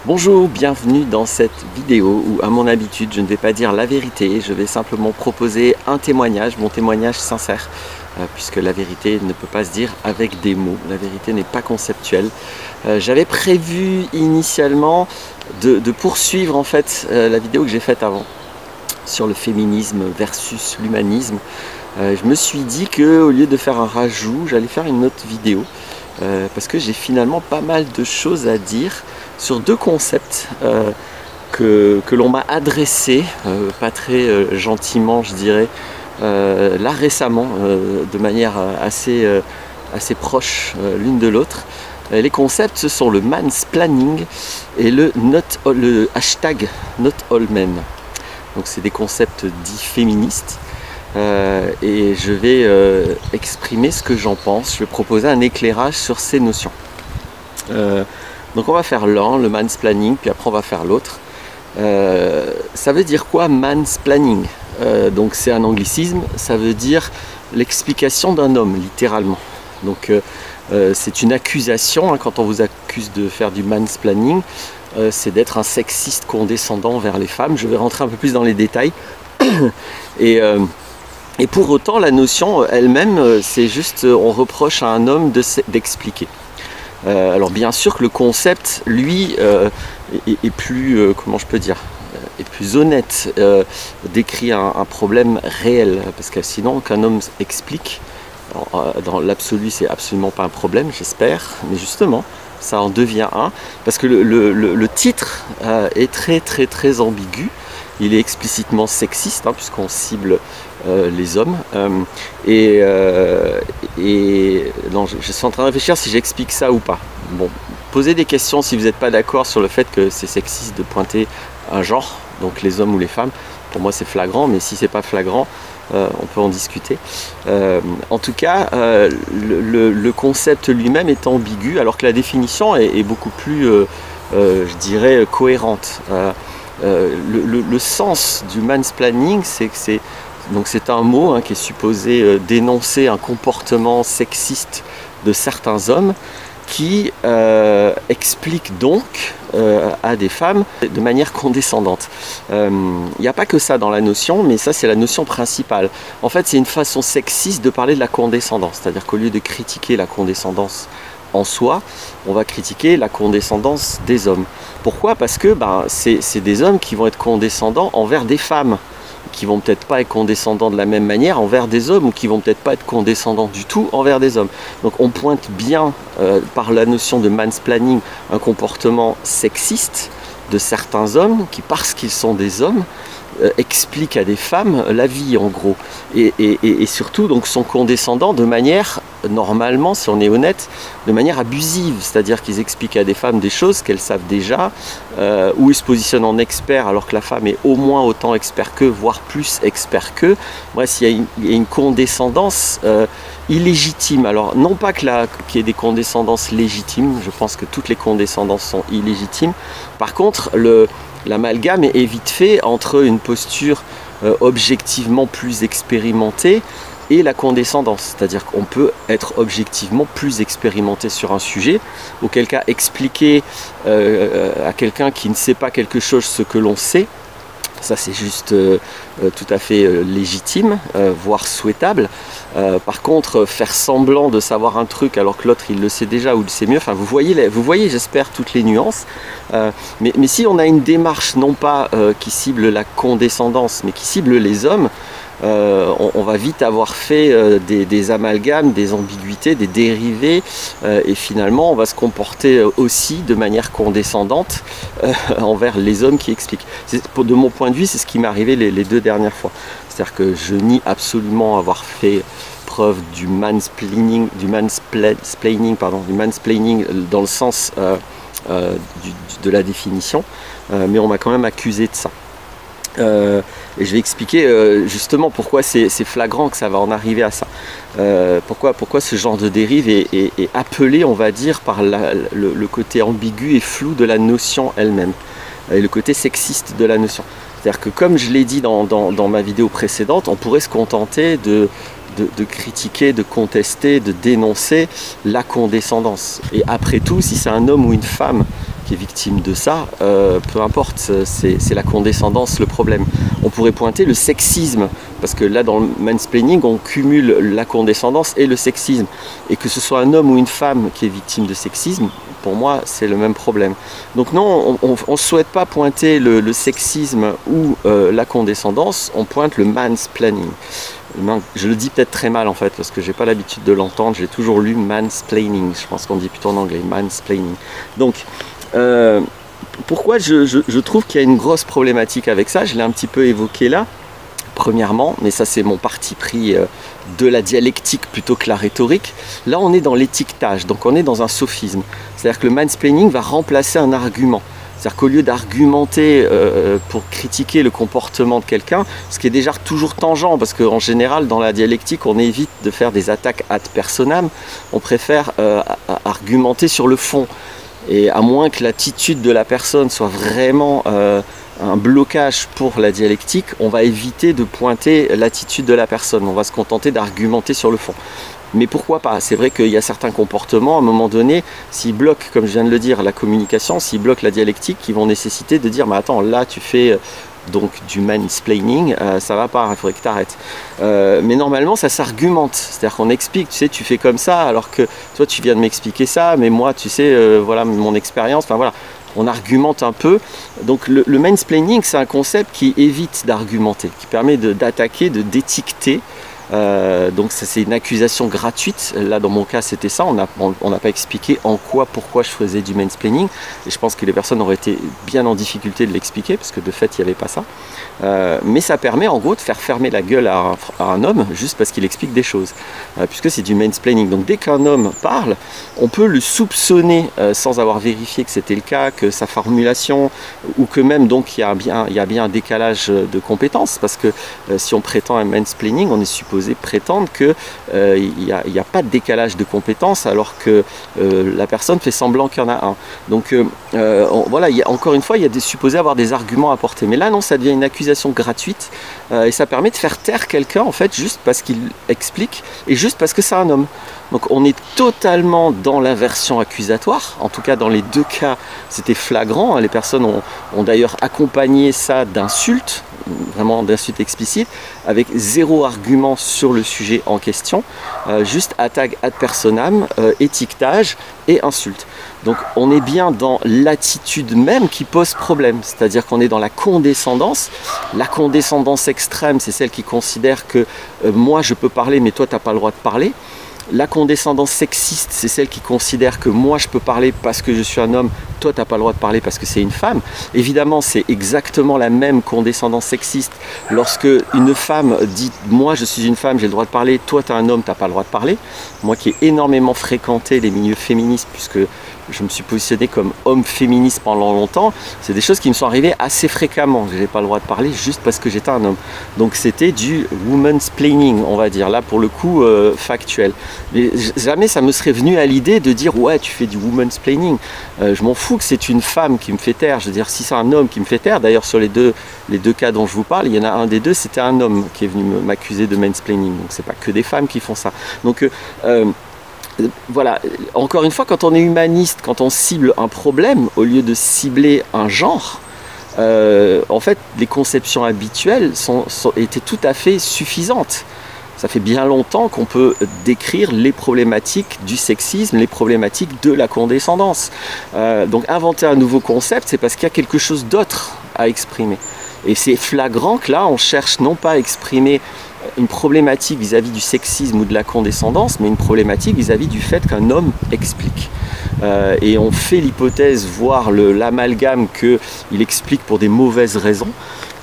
Bonjour, bienvenue dans cette vidéo où, à mon habitude, je ne vais pas dire la vérité, je vais simplement proposer un témoignage, mon témoignage sincère, puisque la vérité ne peut pas se dire avec des mots, la vérité n'est pas conceptuelle. J'avais prévu initialement de poursuivre en fait la vidéo que j'ai faite avant sur le féminisme versus l'humanisme. Je me suis dit qu'au lieu de faire un rajout, j'allais faire une autre vidéo. Parce que j'ai finalement pas mal de choses à dire sur deux concepts que l'on m'a adressés, pas très gentiment je dirais, là récemment, de manière assez proche l'une de l'autre. Les concepts, ce sont le mansplaining et le hashtag #NotAllMen. Donc c'est des concepts dits féministes. Et je vais exprimer ce que j'en pense, je vais proposer un éclairage sur ces notions. Donc on va faire l'un, le mansplaining, puis après on va faire l'autre. Ça veut dire quoi mansplaining? Donc c'est un anglicisme, ça veut dire l'explication d'un homme, littéralement. Donc c'est une accusation, hein, quand on vous accuse de faire du mansplaining, c'est d'être un sexiste condescendant vers les femmes. Je vais rentrer un peu plus dans les détails. Et pour autant, la notion elle-même, c'est juste, on reproche à un homme d'expliquer. Alors bien sûr que le concept, lui, est plus, comment je peux dire, est plus honnête, décrit un problème réel, parce que sinon, qu'un homme explique, dans l'absolu, c'est absolument pas un problème, j'espère, mais justement, ça en devient un, parce que le titre est très ambigu. Il est explicitement sexiste, hein, puisqu'on cible les hommes. Non, je suis en train de réfléchir si j'explique ça ou pas. Bon, posez des questions si vous n'êtes pas d'accord sur le fait que c'est sexiste de pointer un genre, donc les hommes ou les femmes. Pour moi, c'est flagrant, mais si c'est pas flagrant, on peut en discuter. En tout cas, le concept lui-même est ambigu, alors que la définition est beaucoup plus, je dirais, cohérente. Le sens du mansplaining, c'est que c'est un mot, hein, qui est supposé dénoncer un comportement sexiste de certains hommes qui explique donc à des femmes de manière condescendante. Il n'y a pas que ça dans la notion, mais ça c'est la notion principale. En fait, c'est une façon sexiste de parler de la condescendance, c'est-à-dire qu'au lieu de critiquer la condescendance en soi, on va critiquer la condescendance des hommes. Pourquoi? Parce que c'est des hommes qui vont être condescendants envers des femmes, qui vont peut-être pas être condescendants de la même manière envers des hommes, ou qui vont peut-être pas être condescendants du tout envers des hommes. Donc on pointe bien par la notion de mansplaining un comportement sexiste de certains hommes qui, parce qu'ils sont des hommes, expliquent à des femmes la vie en gros, et surtout donc sont condescendants de manière, normalement si on est honnête, de manière abusive, c'est-à-dire qu'ils expliquent à des femmes des choses qu'elles savent déjà, ou ils se positionnent en expert alors que la femme est au moins autant expert qu'eux, voire plus expert qu'eux. Bref, il y a une condescendance illégitime. Alors non pas qu'il y ait des condescendances légitimes, je pense que toutes les condescendances sont illégitimes. Par contre, l'amalgame est vite fait entre une posture objectivement plus expérimentée et la condescendance, c'est-à-dire qu'on peut être objectivement plus expérimenté sur un sujet, auquel cas expliquer à quelqu'un qui ne sait pas quelque chose ce que l'on sait, ça c'est juste tout à fait légitime, voire souhaitable. Par contre, faire semblant de savoir un truc alors que l'autre il le sait déjà ou le sait mieux, enfin vous voyez j'espère toutes les nuances. Mais si on a une démarche non pas qui cible la condescendance, mais qui cible les hommes, on va vite avoir fait des amalgames, des ambiguïtés, des dérivés, et finalement on va se comporter aussi de manière condescendante envers les hommes qui expliquent. De mon point de vue, c'est ce qui m'est arrivé les deux dernières fois. C'est-à-dire que je nie absolument avoir fait preuve du mansplaining dans le sens de la définition, mais on m'a quand même accusé de ça. Et je vais expliquer justement pourquoi c'est flagrant que ça va en arriver à ça. Pourquoi ce genre de dérive est appelé, on va dire, par le côté ambigu et flou de la notion elle-même, et le côté sexiste de la notion. C'est-à-dire que, comme je l'ai dit dans ma vidéo précédente, on pourrait se contenter de critiquer, de contester, de dénoncer la condescendance. Et après tout, si c'est un homme ou une femme qui est victime de ça, peu importe, c'est la condescendance le problème. On pourrait pointer le sexisme, parce que là dans le mansplaining, on cumule la condescendance et le sexisme. Et que ce soit un homme ou une femme qui est victime de sexisme, pour moi c'est le même problème. Donc non, on ne souhaite pas pointer le sexisme ou la condescendance, on pointe le mansplaining. Je le dis peut-être très mal en fait, parce que j'ai pas l'habitude de l'entendre, j'ai toujours lu mansplaining, je pense qu'on dit plutôt en anglais, mansplaining. Donc, pourquoi je trouve qu'il y a une grosse problématique avec ça, je l'ai un petit peu évoqué là, premièrement, mais ça c'est mon parti pris de la dialectique plutôt que la rhétorique. Là on est dans l'étiquetage, donc on est dans un sophisme. C'est-à-dire que le mansplaining va remplacer un argument. C'est-à-dire qu'au lieu d'argumenter pour critiquer le comportement de quelqu'un, ce qui est déjà toujours tangent, parce qu'en général dans la dialectique on évite de faire des attaques ad personam, on préfère argumenter sur le fond. Et à moins que l'attitude de la personne soit vraiment un blocage pour la dialectique, on va éviter de pointer l'attitude de la personne, on va se contenter d'argumenter sur le fond. Mais pourquoi pas? C'est vrai qu'il y a certains comportements, à un moment donné, s'ils bloquent, comme je viens de le dire, la communication, s'ils bloquent la dialectique, qui vont nécessiter de dire, mais attends, là tu fais donc du mansplaining, ça va pas, il faudrait que tu arrêtes. Mais normalement, ça s'argumente, c'est-à-dire qu'on explique, tu sais, tu fais comme ça, alors que toi tu viens de m'expliquer ça, mais moi, tu sais, voilà mon expérience, enfin voilà. On argumente un peu. Donc le mansplaining, c'est un concept qui évite d'argumenter, qui permet d'attaquer, d'étiqueter. Donc c'est une accusation gratuite. Là dans mon cas c'était ça, on n'a pas expliqué en quoi, pourquoi je faisais du mansplaining, et je pense que les personnes auraient été bien en difficulté de l'expliquer, parce que de fait il n'y avait pas ça. Mais ça permet en gros de faire fermer la gueule à un homme juste parce qu'il explique des choses, puisque c'est du mansplaining. Donc dès qu'un homme parle, on peut le soupçonner sans avoir vérifié que c'était le cas, que sa formulation, ou que même donc il y a bien un décalage de compétences, parce que si on prétend un mansplaining, on est supposé prétendre qu'il n'y a pas de décalage de compétences, alors que la personne fait semblant qu'il y en a un. Donc voilà, encore une fois, il y a supposé avoir des arguments à porter. Mais là non, ça devient une accusation gratuite, et ça permet de faire taire quelqu'un en fait juste parce qu'il explique et juste parce que c'est un homme. Donc on est totalement dans l'inversion accusatoire, en tout cas dans les deux cas c'était flagrant, les personnes ont d'ailleurs accompagné ça d'insultes, vraiment d'insultes explicites, avec zéro argument sur le sujet en question, juste attaque ad personam, étiquetage et insulte. Donc on est bien dans l'attitude même qui pose problème, c'est-à-dire qu'on est dans la condescendance. La condescendance extrême, c'est celle qui considère que moi je peux parler mais toi tu n'as pas le droit de parler. La condescendance sexiste, c'est celle qui considère que moi je peux parler parce que je suis un homme, toi tu n'as pas le droit de parler parce que c'est une femme. Évidemment, c'est exactement la même condescendance sexiste lorsque une femme dit moi je suis une femme, j'ai le droit de parler, toi tu es un homme, tu n'as pas le droit de parler. Moi qui ai énormément fréquenté les milieux féministes, puisque je me suis positionné comme homme féministe pendant longtemps, c'est des choses qui me sont arrivées assez fréquemment. Je n'avais pas le droit de parler juste parce que j'étais un homme. Donc c'était du womansplaining, on va dire, là pour le coup factuel. Mais jamais ça me serait venu à l'idée de dire ouais tu fais du womansplaining. Je m'en fous que c'est une femme qui me fait taire. Je veux dire, si c'est un homme qui me fait taire, d'ailleurs sur les deux cas dont je vous parle, il y en a un des deux, c'était un homme qui est venu m'accuser de mansplaining. Donc c'est pas que des femmes qui font ça. Donc voilà, encore une fois, quand on est humaniste, quand on cible un problème, au lieu de cibler un genre, en fait, les conceptions habituelles étaient tout à fait suffisantes. Ça fait bien longtemps qu'on peut décrire les problématiques du sexisme, les problématiques de la condescendance. Donc inventer un nouveau concept, c'est parce qu'il y a quelque chose d'autre à exprimer. Et c'est flagrant que là, on cherche non pas à exprimer une problématique vis-à-vis du sexisme ou de la condescendance, mais une problématique vis-à-vis du fait qu'un homme explique. Et on fait l'hypothèse, voire l'amalgame qu'il explique pour des mauvaises raisons,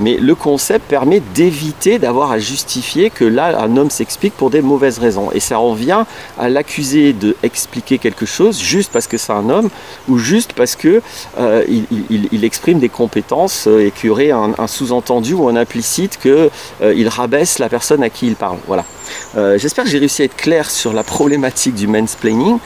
mais le concept permet d'éviter d'avoir à justifier que là, un homme s'explique pour des mauvaises raisons. Et ça en vient à l'accuser d'expliquer quelque chose juste parce que c'est un homme, ou juste parce qu'il exprime des compétences et qu'il y aurait un sous-entendu ou un implicite qu'il rabaisse la personne à qui il parle. Voilà. J'espère que j'ai réussi à être clair sur la problématique du mansplaining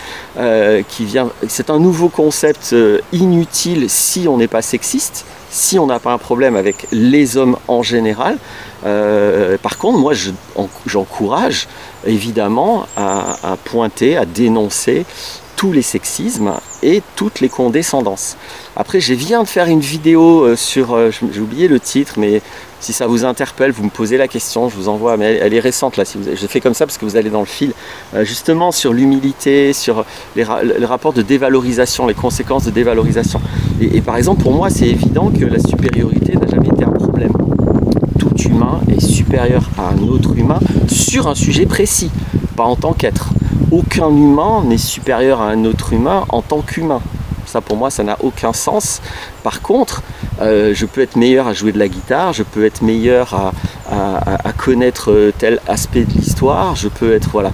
qui vient c'est un nouveau concept inutile si on n'est pas sexiste, si on n'a pas un problème avec les hommes en général. Par contre, moi, j'encourage évidemment à pointer, à dénoncer tous les sexismes et toutes les condescendances. Après, je viens de faire une vidéo sur, j'ai oublié le titre, mais si ça vous interpelle, vous me posez la question, je vous envoie, mais elle est récente là, je fais comme ça parce que vous allez dans le fil, justement sur l'humilité, sur les rapports de dévalorisation, les conséquences de dévalorisation. Et par exemple, pour moi, c'est évident que la supériorité n'a jamais été un problème. Tout humain est supérieur à un autre humain sur un sujet précis, pas en tant qu'être. Aucun humain n'est supérieur à un autre humain en tant qu'humain. Ça, pour moi, ça n'a aucun sens. Par contre, je peux être meilleur à jouer de la guitare, je peux être meilleur à connaître tel aspect de l'histoire, je peux être... Voilà.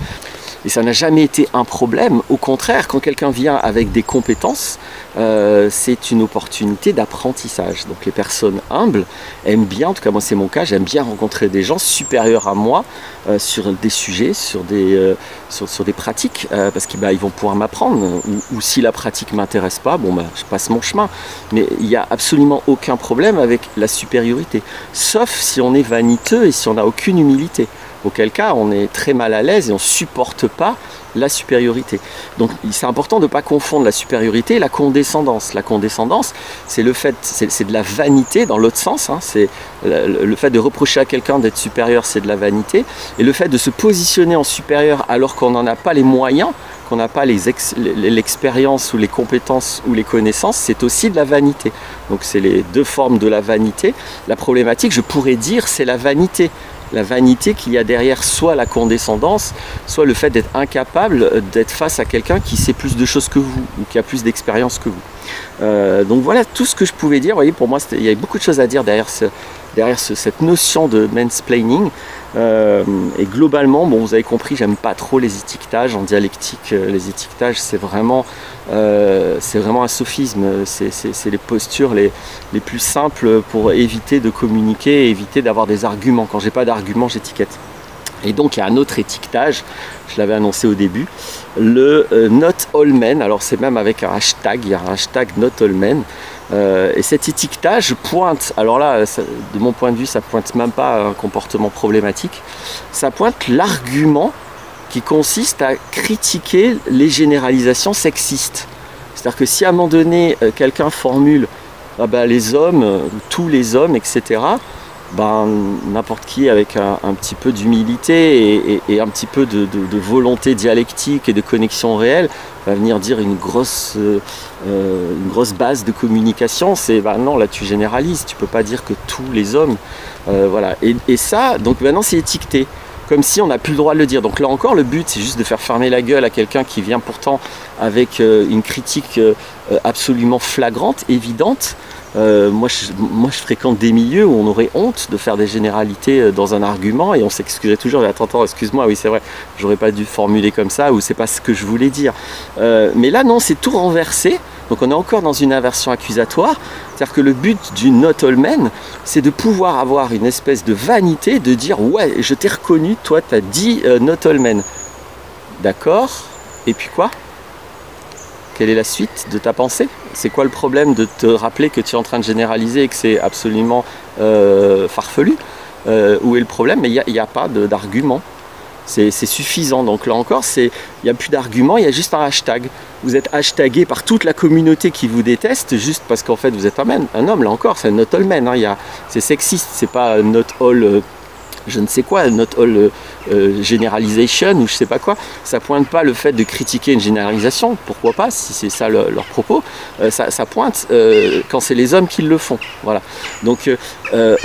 Et ça n'a jamais été un problème. Au contraire, quand quelqu'un vient avec des compétences, c'est une opportunité d'apprentissage. Donc les personnes humbles aiment bien, en tout cas moi c'est mon cas, j'aime bien rencontrer des gens supérieurs à moi sur des sujets, sur des pratiques, parce qu'ils vont pouvoir m'apprendre. Ou si la pratique ne m'intéresse pas, bon, je passe mon chemin. Mais il n'y a absolument aucun problème avec la supériorité. Sauf si on est vaniteux et si on n'a aucune humilité. Auquel cas, on est très mal à l'aise et on ne supporte pas la supériorité. Donc, c'est important de ne pas confondre la supériorité et la condescendance. La condescendance, c'est le fait, c'est de la vanité dans l'autre sens. Hein. C'est le fait de reprocher à quelqu'un d'être supérieur, c'est de la vanité. Et le fait de se positionner en supérieur alors qu'on n'en a pas les moyens, qu'on n'a pas l'expérience ou les compétences ou les connaissances, c'est aussi de la vanité. Donc, c'est les deux formes de la vanité. La problématique, je pourrais dire, c'est la vanité. La vanité qu'il y a derrière soit la condescendance, soit le fait d'être incapable d'être face à quelqu'un qui sait plus de choses que vous ou qui a plus d'expérience que vous. Donc voilà tout ce que je pouvais dire. Vous voyez, pour moi, il y avait beaucoup de choses à dire derrière cette notion de mansplaining. Et globalement, bon, vous avez compris, j'aime pas trop les étiquetages en dialectique. Les étiquetages, c'est vraiment un sophisme. C'est les postures les plus simples pour éviter de communiquer et éviter d'avoir des arguments. Quand j'ai pas d'arguments, j'étiquette. Et donc il y a un autre étiquetage, je l'avais annoncé au début, le Not All Men. Alors c'est même avec un hashtag, il y a un hashtag Not All Men. Et cet étiquetage pointe, alors là, de mon point de vue, ça pointe même pas un comportement problématique, ça pointe l'argument qui consiste à critiquer les généralisations sexistes. C'est-à-dire que si à un moment donné, quelqu'un formule les hommes, tous les hommes, etc., n'importe qui avec un petit peu d'humilité et un petit peu de volonté dialectique et de connexion réelle va venir dire une grosse base de communication. C'est non, là tu généralises, tu peux pas dire que tous les hommes, voilà. Et ça, donc maintenant c'est étiqueté, comme si on n'a plus le droit de le dire. Donc là encore, le but c'est juste de faire fermer la gueule à quelqu'un qui vient pourtant avec une critique absolument flagrante, évidente. Moi je fréquente des milieux où on aurait honte de faire des généralités dans un argument et on s'excuserait toujours. Attends, excuse-moi, oui c'est vrai, j'aurais pas dû formuler comme ça ou c'est pas ce que je voulais dire. Mais là non, c'est tout renversé. Donc on est encore dans une inversion accusatoire. C'est-à-dire que le but du Not All Men, c'est de pouvoir avoir une espèce de vanité, de dire ouais, je t'ai reconnu, toi t'as dit Not All Men. D'accord, et puis quoi ? Quelle est la suite de ta pensée? C'est quoi le problème de te rappeler que tu es en train de généraliser et que c'est absolument farfelu? Où est le problème? Mais il n'y a pas d'argument. C'est suffisant. Donc là encore, il n'y a plus d'argument, il y a juste un hashtag. Vous êtes hashtagué par toute la communauté qui vous déteste juste parce qu'en fait vous êtes un homme. Là encore, c'est Not All Men. Hein. C'est sexiste, c'est pas Not All... je ne sais quoi, Not All Generalization ou je sais pas quoi. Ça pointe pas le fait de critiquer une généralisation, pourquoi pas, si c'est ça leur propos. Ça pointe quand c'est les hommes qui le font. Voilà. Donc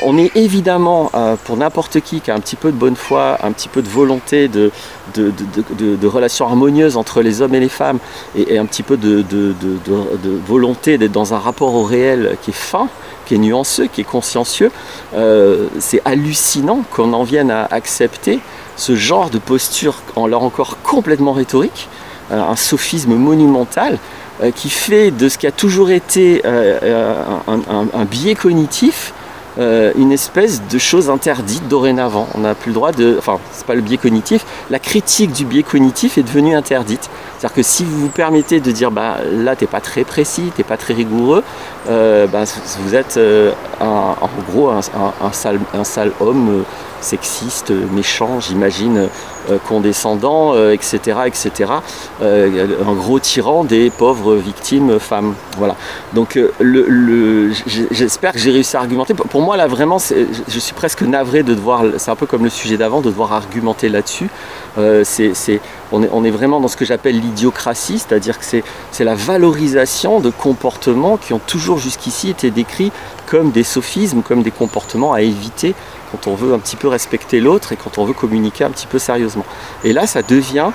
on est évidemment pour n'importe qui a un petit peu de bonne foi, un petit peu de volonté de relations harmonieuses entre les hommes et les femmes et un petit peu de volonté d'être dans un rapport au réel qui est fin, qui est nuanceux, qui est consciencieux. C'est hallucinant qu'on en vienne à accepter ce genre de posture, en là encore complètement rhétorique, un sophisme monumental qui fait de ce qui a toujours été un biais cognitif une espèce de chose interdite dorénavant. On n'a plus le droit de... Enfin, c'est pas le biais cognitif. La critique du biais cognitif est devenue interdite. C'est-à-dire que si vous vous permettez de dire bah, là t'es pas très précis, t'es pas très rigoureux, bah, vous êtes en gros un sale homme sexiste, méchant, j'imagine, condescendant, etc. etc. Un gros tyran des pauvres victimes femmes. Voilà. Donc j'espère que j'ai réussi à argumenter. Pour moi là vraiment, je suis presque navré de devoir, c'est un peu comme le sujet d'avant, de devoir argumenter là-dessus. On est vraiment dans ce que j'appelle l'idiocratie, c'est-à-dire que c'est la valorisation de comportements qui ont toujours jusqu'ici été décrits comme des sophismes, comme des comportements à éviter quand on veut un petit peu respecter l'autre et quand on veut communiquer un petit peu sérieusement. Et là, ça devient,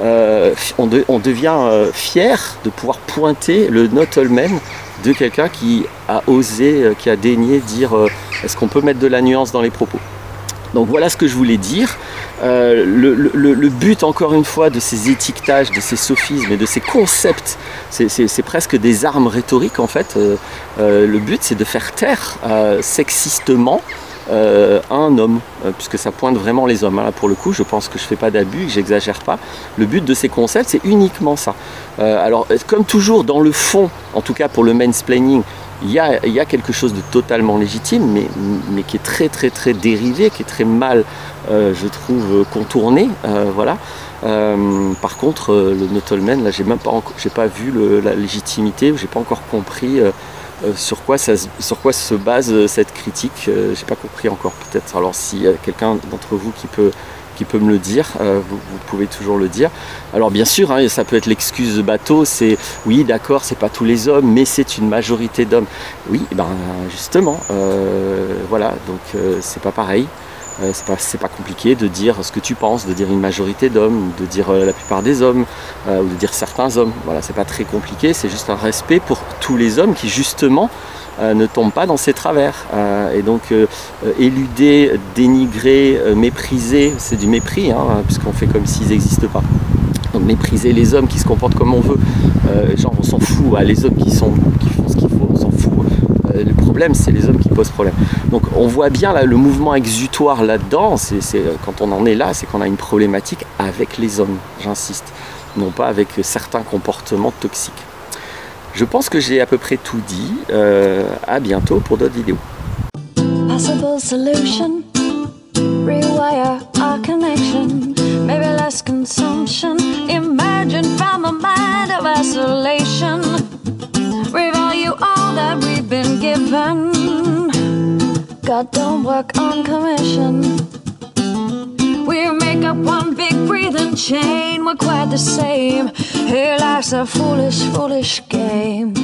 on devient fier de pouvoir pointer le not all men de quelqu'un qui a osé, qui a daigné dire est-ce qu'on peut mettre de la nuance dans les propos. Donc voilà ce que je voulais dire. Le but, encore une fois, de ces étiquetages, de ces sophismes et de ces concepts, c'est presque des armes rhétoriques en fait. Le but, c'est de faire taire sexistement un homme, puisque ça pointe vraiment les hommes. Là, pour le coup, je pense que je ne fais pas d'abus, que j'exagère pas. Le but de ces concepts, c'est uniquement ça. Alors, comme toujours, dans le fond, en tout cas pour le mansplaining, il y a quelque chose de totalement légitime, mais qui est très très très dérivé, qui est très mal, je trouve, contourné. Voilà. Par contre, le not all men, là, j'ai pas vu la légitimité, j'ai pas encore compris sur quoi se base cette critique. J'ai pas compris encore, peut-être. Alors, s'il y a quelqu'un d'entre vous qui peut me le dire, vous pouvez toujours le dire. Alors bien sûr, hein, ça peut être l'excuse bateau, c'est oui d'accord, c'est pas tous les hommes, mais c'est une majorité d'hommes. Oui, ben justement, voilà, donc c'est pas pareil. C'est pas compliqué de dire ce que tu penses, de dire une majorité d'hommes, de dire la plupart des hommes, ou de dire certains hommes. Voilà, c'est pas très compliqué, c'est juste un respect pour tous les hommes qui justement ne tombent pas dans ces travers. Et donc éluder, dénigrer, mépriser, c'est du mépris, hein, puisqu'on fait comme s'ils n'existent pas. Donc mépriser les hommes qui se comportent comme on veut, genre on s'en fout, les hommes qui font ce qu'il faut, on s'en fout. Le problème, c'est les hommes qui posent problème. Donc on voit bien là, le mouvement exutoire là-dedans, quand on en est là, c'est qu'on a une problématique avec les hommes, j'insiste, non pas avec certains comportements toxiques. Je pense que j'ai à peu près tout dit. À bientôt pour d'autres vidéos. Possible solution, rewire our connection, maybe less consumption, emerging from a mind of isolation, revalue all that we've been given, God don't work on commission, we make up one big breathing chain, we're quite the same, here life's a foolish, foolish game.